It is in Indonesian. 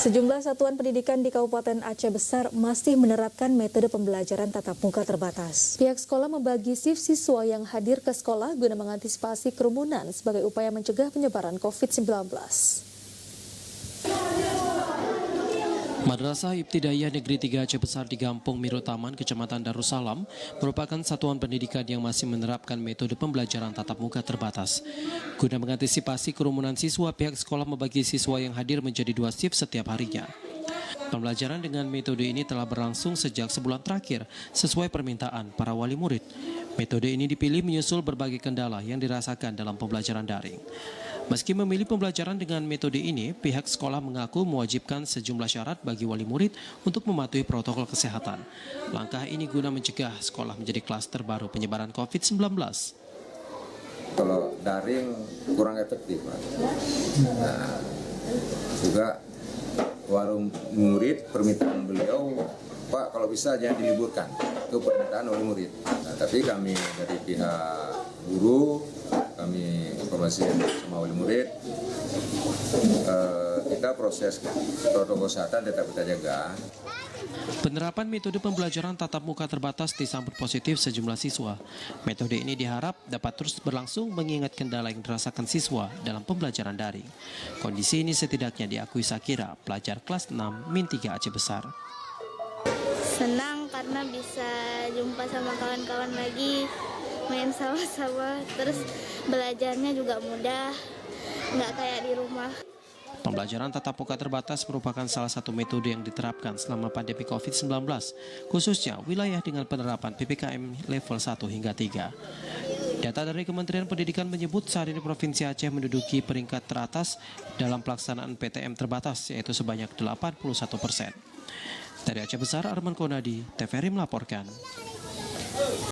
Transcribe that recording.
Sejumlah satuan pendidikan di Kabupaten Aceh Besar masih menerapkan metode pembelajaran tatap muka terbatas. Pihak sekolah membagi shift siswa yang hadir ke sekolah guna mengantisipasi kerumunan sebagai upaya mencegah penyebaran COVID-19. Madrasah Ibtidaiyah Negeri 3 Aceh Besar di Gampung Miro Taman, Kecamatan Darussalam, merupakan satuan pendidikan yang masih menerapkan metode pembelajaran tatap muka terbatas. Guna mengantisipasi kerumunan siswa, pihak sekolah membagi siswa yang hadir menjadi 2 shift setiap harinya. Pembelajaran dengan metode ini telah berlangsung sejak sebulan terakhir, sesuai permintaan para wali murid. Metode ini dipilih menyusul berbagai kendala yang dirasakan dalam pembelajaran daring. Meski memilih pembelajaran dengan metode ini, pihak sekolah mengaku mewajibkan sejumlah syarat bagi wali murid untuk mematuhi protokol kesehatan. Langkah ini guna mencegah sekolah menjadi klaster baru penyebaran COVID-19. Kalau daring kurang efektif, Pak. Nah, juga warung murid permintaan beliau, Pak, kalau bisa jangan diliburkan. Itu permintaan wali murid. Nah, tapi kami dari pihak guru, kami informasi sama wali murid, kita proses protokol kesehatan tetap kita jaga. Penerapan metode pembelajaran tatap muka terbatas disambut positif sejumlah siswa. Metode ini diharap dapat terus berlangsung mengingat kendala yang dirasakan siswa dalam pembelajaran daring. Kondisi ini setidaknya diakui Sakira, pelajar kelas 6 Min 3 Aceh Besar. Senang karena bisa jumpa sama kawan-kawan lagi, main sama-sama, terus belajarnya juga mudah, nggak kayak di rumah. Pembelajaran tatap muka terbatas merupakan salah satu metode yang diterapkan selama pandemi COVID-19, khususnya wilayah dengan penerapan PPKM level 1 hingga 3. Data dari Kementerian Pendidikan menyebut saat ini Provinsi Aceh menduduki peringkat teratas dalam pelaksanaan PTM terbatas, yaitu sebanyak 81%. Dari Aceh Besar, Arman Konadi, TVRI melaporkan.